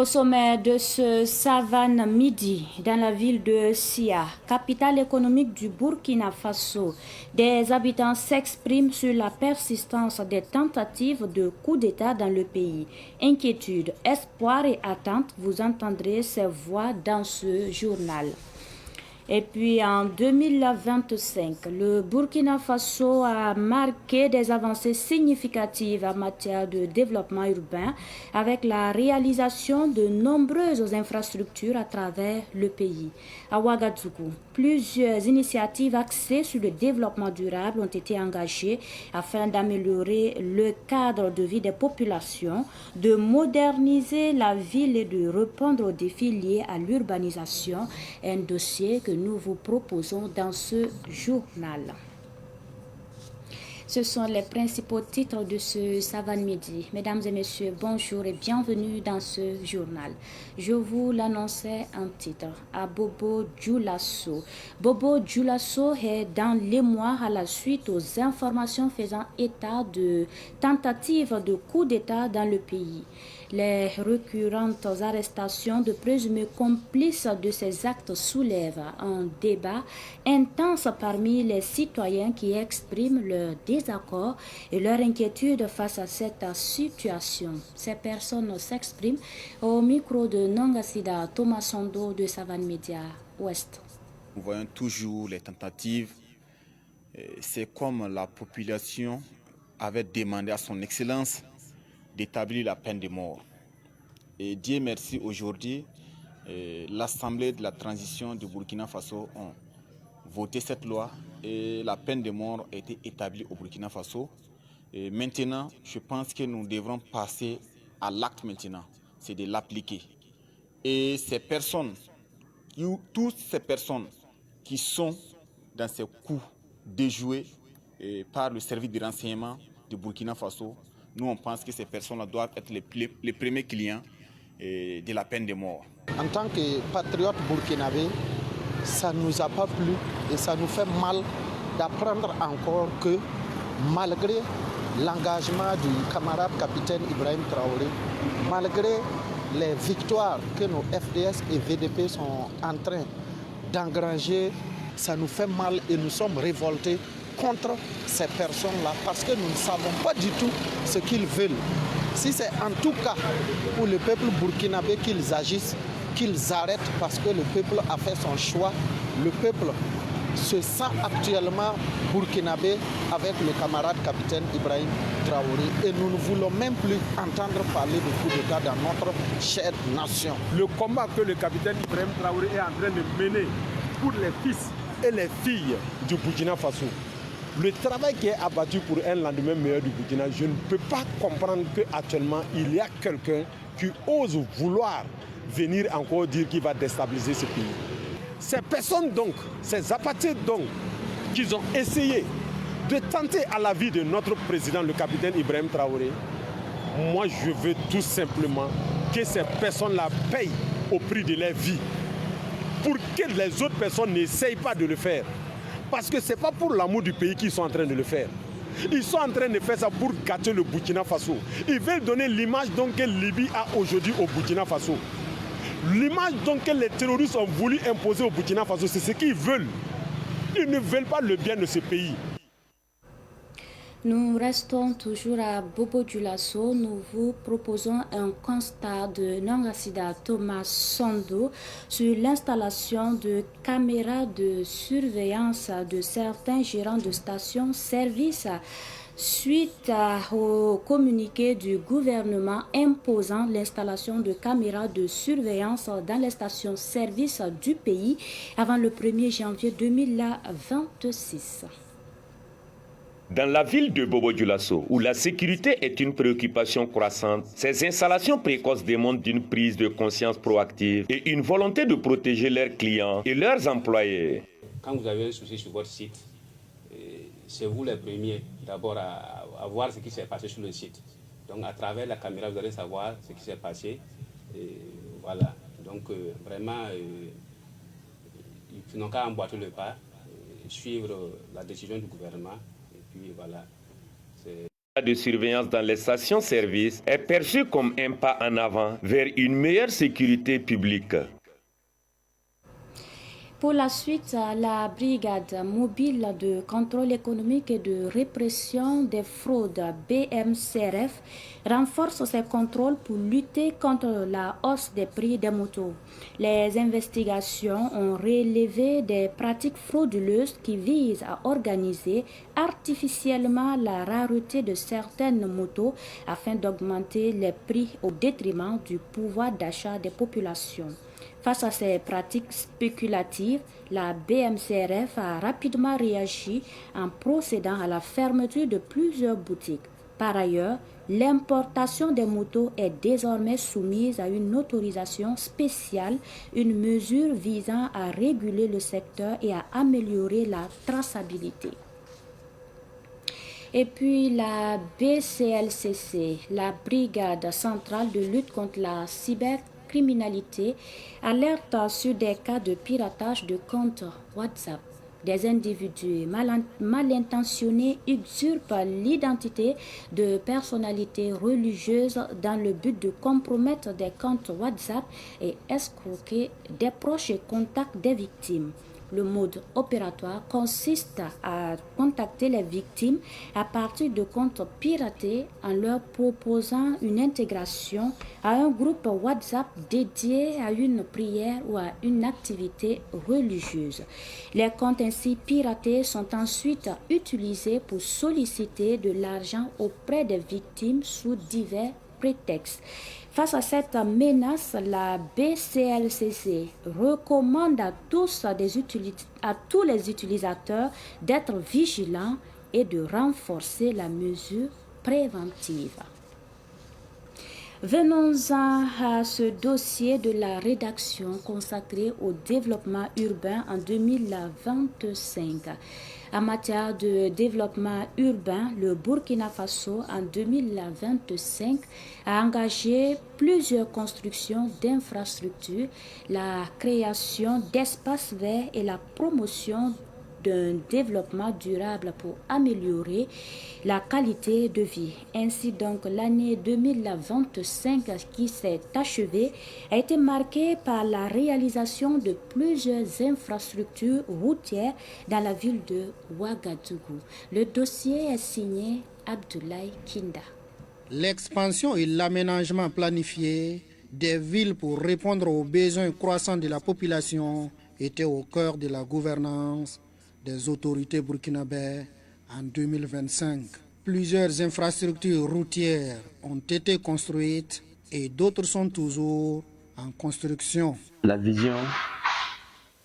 Au sommet de ce Savane Midi, dans la ville de Sia, capitale économique du Burkina Faso, des habitants s'expriment sur la persistance des tentatives de coup d'État dans le pays. Inquiétude, espoir et attente, vous entendrez ces voix dans ce journal. Et puis en 2025, le Burkina Faso a marqué des avancées significatives en matière de développement urbain avec la réalisation de nombreuses infrastructures à travers le pays. À Ouagadougou, plusieurs initiatives axées sur le développement durable ont été engagées afin d'améliorer le cadre de vie des populations, de moderniser la ville et de répondre aux défis liés à l'urbanisation, un dossier que nous vous proposons dans ce journal. Ce sont les principaux titres de ce Savane Midi. Mesdames et messieurs, bonjour et bienvenue dans ce journal. Je vous l'annonçais en titre, à Bobo Dioulasso. Bobo Dioulasso est dans l'émoi à la suite aux informations faisant état de tentatives de coup d'État dans le pays. Les récurrentes arrestations de présumés complices de ces actes soulèvent un débat intense parmi les citoyens qui expriment leur désaccord et leur inquiétude face à cette situation. Ces personnes s'expriment au micro de Nangasida Thomas Sondo de Savane Média Ouest. Nous voyons toujours les tentatives. C'est comme la population avait demandé à son Excellence d'établir la peine de mort. Et Dieu merci, aujourd'hui, l'Assemblée de la transition du Burkina Faso a voté cette loi et la peine de mort a été établie au Burkina Faso. Et maintenant, je pense que nous devrons passer à l'acte maintenant, c'est de l'appliquer. Et ces personnes, toutes ces personnes qui sont dans ces coups déjoués par le service de renseignement du Burkina Faso, nous on pense que ces personnes-là doivent être les premiers clients de la peine de mort. En tant que patriotes burkinabés, ça ne nous a pas plu et ça nous fait mal d'apprendre encore que malgré l'engagement du camarade capitaine Ibrahim Traoré, malgré les victoires que nos FDS et VDP sont en train d'engranger, ça nous fait mal et nous sommes révoltés contre ces personnes-là parce que nous ne savons pas du tout ce qu'ils veulent. Si c'est en tout cas pour le peuple burkinabé qu'ils agissent, qu'ils arrêtent parce que le peuple a fait son choix, le peuple se sent actuellement burkinabé avec le camarade capitaine Ibrahim Traoré et nous ne voulons même plus entendre parler de coup d'État dans notre chère nation. Le combat que le capitaine Ibrahim Traoré est en train de mener pour les fils et les filles du Burkina Faso, le travail qui est abattu pour un lendemain meilleur du Burkina, je ne peux pas comprendre qu'actuellement il y a quelqu'un qui ose vouloir venir encore dire qu'il va déstabiliser ce pays. Ces personnes donc, ces apatrides donc, qu'ils ont essayé de tenter à la vie de notre président, le capitaine Ibrahim Traoré, moi je veux tout simplement que ces personnes-là payent au prix de leur vie pour que les autres personnes n'essayent pas de le faire. Parce que ce n'est pas pour l'amour du pays qu'ils sont en train de le faire. Ils sont en train de faire ça pour gâter le Burkina Faso. Ils veulent donner l'image donc que Libye a aujourd'hui au Burkina Faso. L'image donc que les terroristes ont voulu imposer au Burkina Faso, c'est ce qu'ils veulent. Ils ne veulent pas le bien de ce pays. Nous restons toujours à Bobo Dioulasso. Nous vous proposons un constat de Nangasida Thomas Sondo sur l'installation de caméras de surveillance de certains gérants de stations-service suite au communiqué du gouvernement imposant l'installation de caméras de surveillance dans les stations-service du pays avant le 1er janvier 2026. Dans la ville de Bobo Dioulasso, où la sécurité est une préoccupation croissante, ces installations précoces démontrent d'une prise de conscience proactive et une volonté de protéger leurs clients et leurs employés. Quand vous avez un souci sur votre site, c'est vous les premiers d'abord à voir ce qui s'est passé sur le site. Donc à travers la caméra, vous allez savoir ce qui s'est passé. Et voilà. Donc vraiment, ils n'ont qu'à emboîter le pas, suivre la décision du gouvernement. Et puis voilà. de surveillance dans les stations-service est perçu comme un pas en avant vers une meilleure sécurité publique. Pour la suite, la brigade mobile de contrôle économique et de répression des fraudes BMCRF renforce ses contrôles pour lutter contre la hausse des prix des motos. Les investigations ont relevé des pratiques frauduleuses qui visent à organiser artificiellement la rareté de certaines motos afin d'augmenter les prix au détriment du pouvoir d'achat des populations. Face à ces pratiques spéculatives, la BMCRF a rapidement réagi en procédant à la fermeture de plusieurs boutiques. Par ailleurs, l'importation des motos est désormais soumise à une autorisation spéciale, une mesure visant à réguler le secteur et à améliorer la traçabilité. Et puis la BCLCC, la Brigade centrale de lutte contre la cybercriminalité, alerte sur des cas de piratage de comptes WhatsApp. Des individus mal intentionnés usurpent l'identité de personnalités religieuses dans le but de compromettre des comptes WhatsApp et escroquer des proches et contacts des victimes. Le mode opératoire consiste à contacter les victimes à partir de comptes piratés en leur proposant une intégration à un groupe WhatsApp dédié à une prière ou à une activité religieuse. Les comptes ainsi piratés sont ensuite utilisés pour solliciter de l'argent auprès des victimes sous divers prétextes. Face à cette menace, la BCLCC recommande à tous les utilisateurs d'être vigilants et de renforcer la mesure préventive. Venons-en à ce dossier de la rédaction consacrée au développement urbain en 2025. En matière de développement urbain, le Burkina Faso, en 2025, a engagé plusieurs constructions d'infrastructures, la création d'espaces verts et la promotion d'un développement durable pour améliorer la qualité de vie. Ainsi donc, l'année 2025 qui s'est achevée a été marquée par la réalisation de plusieurs infrastructures routières dans la ville de Ouagadougou. Le dossier est signé Abdoulaye Kinda. L'expansion et l'aménagement planifié des villes pour répondre aux besoins croissants de la population étaient au cœur de la gouvernance des autorités burkinabées en 2025. Plusieurs infrastructures routières ont été construites et d'autres sont toujours en construction. La vision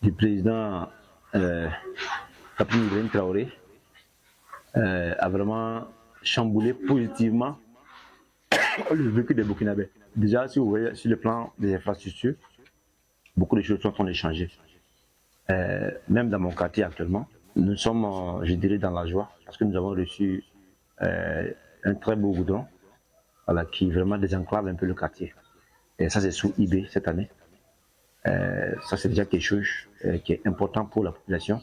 du président Capitaine Ibrahim Traoré a vraiment chamboulé positivement le vécu des Burkinabés. Déjà, si vous voyez sur le plan des infrastructures, beaucoup de choses sont en train de changer. Même dans mon quartier actuellement, nous sommes, je dirais, dans la joie parce que nous avons reçu un très beau goudron qui vraiment désenclave un peu le quartier. Et ça, c'est sous eBay cette année. Ça, c'est déjà quelque chose qui est important pour la population,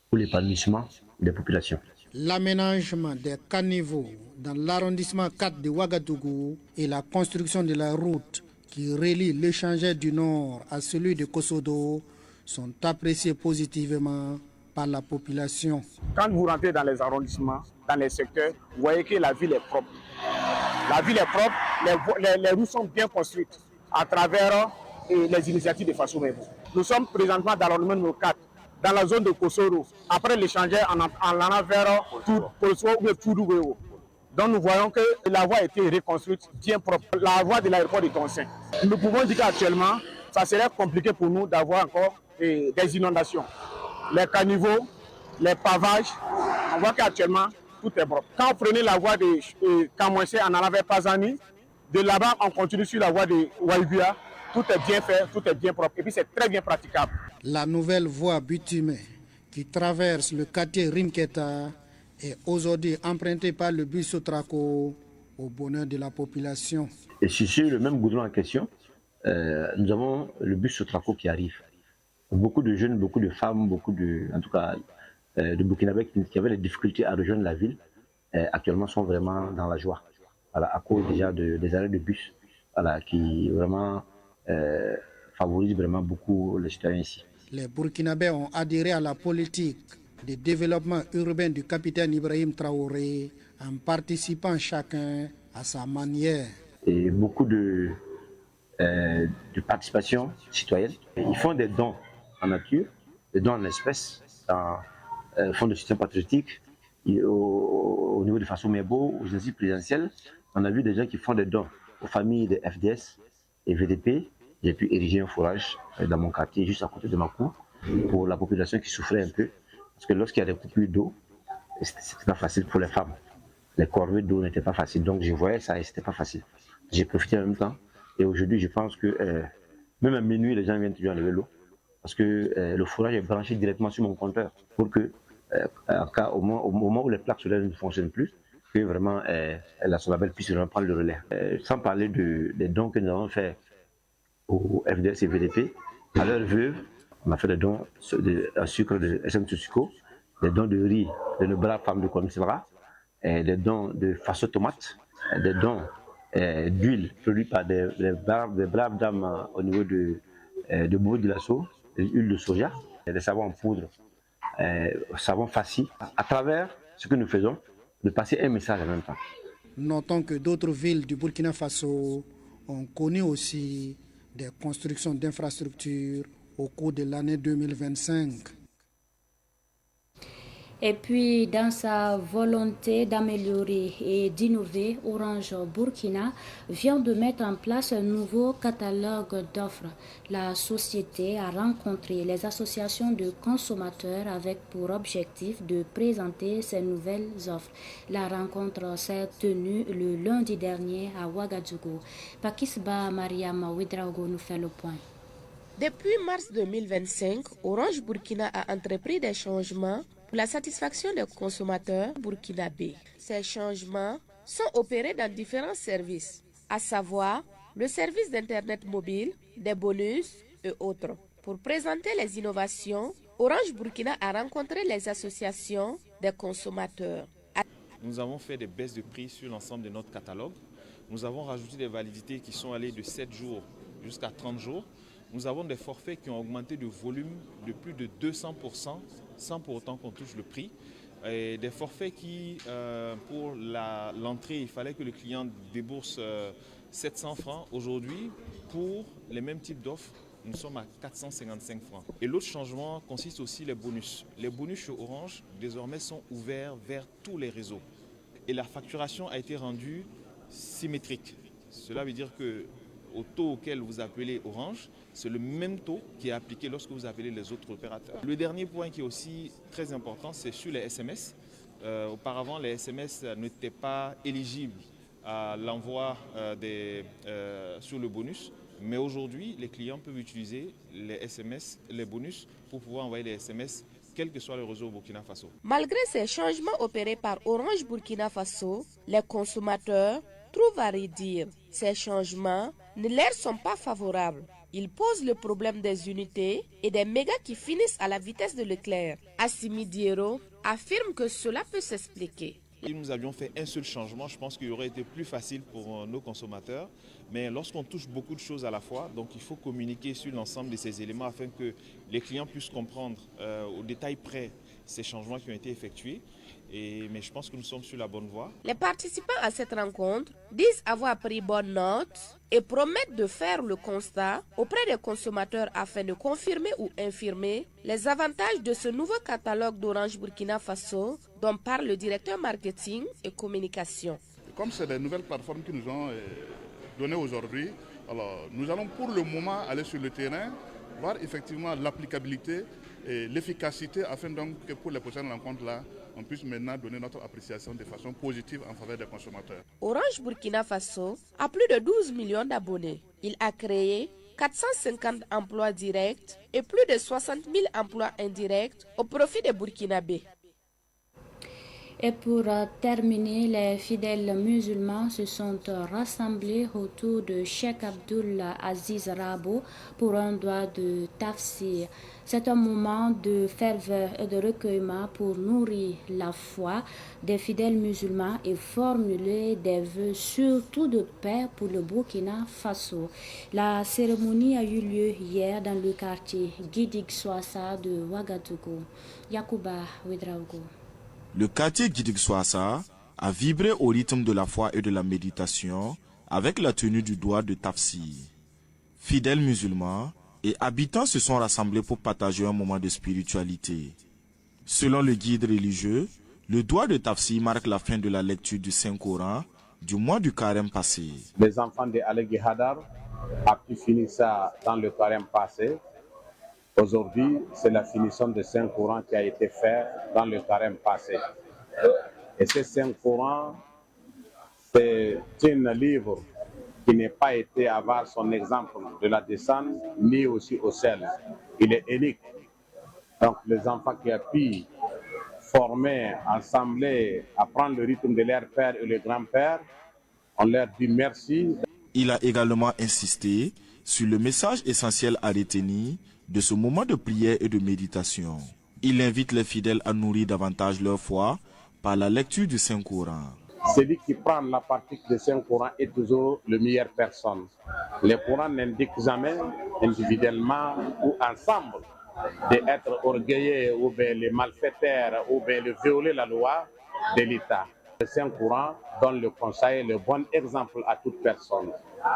pour l'épanouissement des populations. L'aménagement des caniveaux dans l'arrondissement 4 de Ouagadougou et la construction de la route qui relie l'échangeur du Nord à celui de Kosodo sont appréciés positivement par la population. Quand vous rentrez dans les arrondissements, dans les secteurs, vous voyez que la ville est propre. La ville est propre, les rues sont bien construites à travers les initiatives de Faso Mebo. Nous sommes présentement dans l'arrondissement numéro 4, dans la zone de Kosoro, après l'échangeur en allant vers Kosovo ou Toudougouéo. Donc nous voyons que la voie a été reconstruite bien propre, la voie de l'aéroport de Tonsin. Nous pouvons dire qu'actuellement, ça serait compliqué pour nous d'avoir encore des inondations. Les caniveaux, les pavages, on voit qu'actuellement, tout est propre. Quand vous prenez la voie de Kamouessé en allant vers Pazani, de là-bas, on continue sur la voie de Waïbia, tout est bien fait, tout est bien propre et puis c'est très bien praticable. La nouvelle voie bitumée qui traverse le quartier Rimketa est aujourd'hui empruntée par le bus Sotraco au bonheur de la population. Et sur le même goudron en question, nous avons le bus Sotraco qui arrive. Beaucoup de jeunes, beaucoup de femmes, en tout cas de Burkinabés qui avaient des difficultés à rejoindre la ville actuellement sont vraiment dans la joie. Voilà, à cause déjà des arrêts de bus, voilà, qui vraiment favorisent vraiment beaucoup les citoyens ici. Les Burkinabés ont adhéré à la politique de développement urbain du capitaine Ibrahim Traoré en participant chacun à sa manière. Et beaucoup de participation citoyenne. Ils font des dons en nature, des dons en espèces, dans le fonds de soutien patriotique, au niveau de Faso Mebo, aux instances présidentielles. On a vu des gens qui font des dons aux familles de FDS et VDP. J'ai pu ériger un forage dans mon quartier, juste à côté de ma cour, pour la population qui souffrait un peu. Parce que lorsqu'il y a des coupures d'eau, c'était pas facile pour les femmes. Les corvées d'eau n'étaient pas faciles. Donc je voyais ça et c'était pas facile. J'ai profité en même temps. Et aujourd'hui, je pense que même à minuit, les gens viennent toujours enlever l'eau. Parce que le forage est branché directement sur mon compteur. Pour que, au moment où les plaques solaires ne fonctionnent plus, que vraiment la Solabel puisse vraiment prendre le relais. Sans parler des dons que nous avons fait au FDS et VDP, à leurs veuves, on a fait des dons de sucre de SM Susuko, des dons de riz de nos braves femmes de Komisivara, des dons de faso tomate, des dons d'huile produits par des braves dames au niveau de Bobo Dioulasso, des huiles de soja, des savons en poudre, savons faci. À travers ce que nous faisons, de passer un message en même temps. Notons que d'autres villes du Burkina Faso ont connu aussi des constructions d'infrastructures au cours de l'année 2025. Et puis, dans sa volonté d'améliorer et d'innover, Orange Burkina vient de mettre en place un nouveau catalogue d'offres. La société a rencontré les associations de consommateurs avec pour objectif de présenter ces nouvelles offres. La rencontre s'est tenue le lundi dernier à Ouagadougou. Pakisba Mariam Ouedraogo nous fait le point. Depuis mars 2025, Orange Burkina a entrepris des changements pour la satisfaction des consommateurs burkinabés. Ces changements sont opérés dans différents services, à savoir le service d'Internet mobile, des bonus et autres. Pour présenter les innovations, Orange Burkina a rencontré les associations des consommateurs. Nous avons fait des baisses de prix sur l'ensemble de notre catalogue. Nous avons rajouté des validités qui sont allées de 7 jours jusqu'à 30 jours. Nous avons des forfaits qui ont augmenté de volume de plus de 200%, sans pour autant qu'on touche le prix. Et des forfaits qui, pour l'entrée, il fallait que le client débourse 700 francs. Aujourd'hui, pour les mêmes types d'offres, nous sommes à 455 francs. Et l'autre changement consiste aussi les bonus. Les bonus chez Orange, désormais, sont ouverts vers tous les réseaux. Et la facturation a été rendue symétrique. Cela veut dire que au taux auquel vous appelez Orange, c'est le même taux qui est appliqué lorsque vous appelez les autres opérateurs. Le dernier point qui est aussi très important, c'est sur les SMS. Auparavant, les SMS n'étaient pas éligibles à l'envoi sur le bonus, mais aujourd'hui, les clients peuvent utiliser les SMS, les bonus, pour pouvoir envoyer les SMS, quel que soit le réseau au Burkina Faso. Malgré ces changements opérés par Orange Burkina Faso, les consommateurs trouvent à redire. Ces changements ne leur sont pas favorables. Ils posent le problème des unités et des mégas qui finissent à la vitesse de l'éclair. Assimi Diero affirme que cela peut s'expliquer. Si nous avions fait un seul changement, je pense qu'il aurait été plus facile pour nos consommateurs. Mais lorsqu'on touche beaucoup de choses à la fois, donc il faut communiquer sur l'ensemble de ces éléments afin que les clients puissent comprendre au détail près ces changements qui ont été effectués. Mais je pense que nous sommes sur la bonne voie. Les participants à cette rencontre disent avoir pris bonne note et promettent de faire le constat auprès des consommateurs afin de confirmer ou infirmer les avantages de ce nouveau catalogue d'Orange Burkina Faso dont parle le directeur marketing et communication. Comme c'est des nouvelles plateformes qui nous ont données aujourd'hui, alors nous allons pour le moment aller sur le terrain, voir effectivement l'applicabilité et l'efficacité afin donc que pour les prochaines rencontres-là, on puisse maintenant donner notre appréciation de façon positive en faveur des consommateurs. Orange Burkina Faso a plus de 12 millions d'abonnés. Il a créé 450 emplois directs et plus de 60 000 emplois indirects au profit des Burkinabés. Et pour terminer, les fidèles musulmans se sont rassemblés autour de Cheikh Abdul Aziz Rabo pour un doigt de tafsir. C'est un moment de ferveur et de recueillement pour nourrir la foi des fidèles musulmans et formuler des vœux surtout de paix pour le Burkina Faso. La cérémonie a eu lieu hier dans le quartier Gidig-Swassa de Ouagadougou. Yacouba Ouedraogo. Le quartier Gidig-Swassa a vibré au rythme de la foi et de la méditation avec la tenue du doigt de tafsir. Fidèles musulmans et habitants se sont rassemblés pour partager un moment de spiritualité. Selon le guide religieux, le doigt de tafsir marque la fin de la lecture du Saint-Coran du mois du carême passé. Les enfants de Alégui Hadar ont pu finir ça dans le carême passé. Aujourd'hui, c'est la finition du Saint-Coran qui a été faite dans le carême passé. Et ce Saint-Coran, c'est un livre qui n'a pas été avoir son exemple de la descente, ni aussi au ciel. Il est unique. Donc les enfants qui ont pu former, assembler, apprendre le rythme de leur père et le grand-père, on leur dit merci. Il a également insisté sur le message essentiel à retenir de ce moment de prière et de méditation. Il invite les fidèles à nourrir davantage leur foi par la lecture du Saint-Coran. Celui qui prend la partie du Saint-Coran est toujours la meilleure personne. Le Coran n'indique jamais individuellement ou ensemble d'être orgueilleux ou bien les malfaiteurs ou bien de violer la loi de l'État. Le Saint-Coran donne le conseil, le bon exemple à toute personne.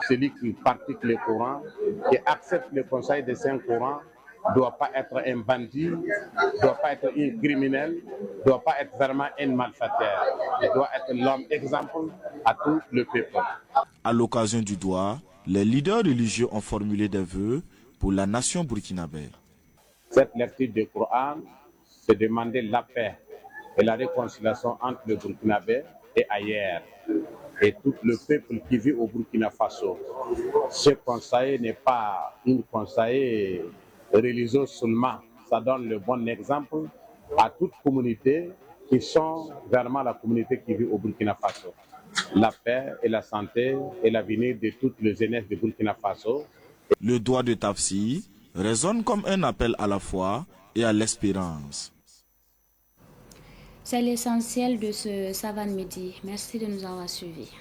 Celui qui pratique le Coran, qui accepte le conseil du Saint-Coran, ne doit pas être un bandit, ne doit pas être un criminel, ne doit pas être vraiment un malfaiteur. Il doit être l'homme exemple à tout le peuple. À l'occasion du doigt, les leaders religieux ont formulé des vœux pour la nation burkinabé. Cette lecture du Coran, c'est demander la paix et la réconciliation entre le Burkinabé et ailleurs, et tout le peuple qui vit au Burkina Faso. Ce conseil n'est pas un conseil religieux seulement, ça donne le bon exemple à toute communauté qui sont vraiment la communauté qui vit au Burkina Faso. La paix et la santé et l'avenir de toutes les jeunesses du Burkina Faso. Le doigt de tafsir résonne comme un appel à la foi et à l'espérance. C'est l'essentiel de ce Savane Midi. Merci de nous avoir suivis.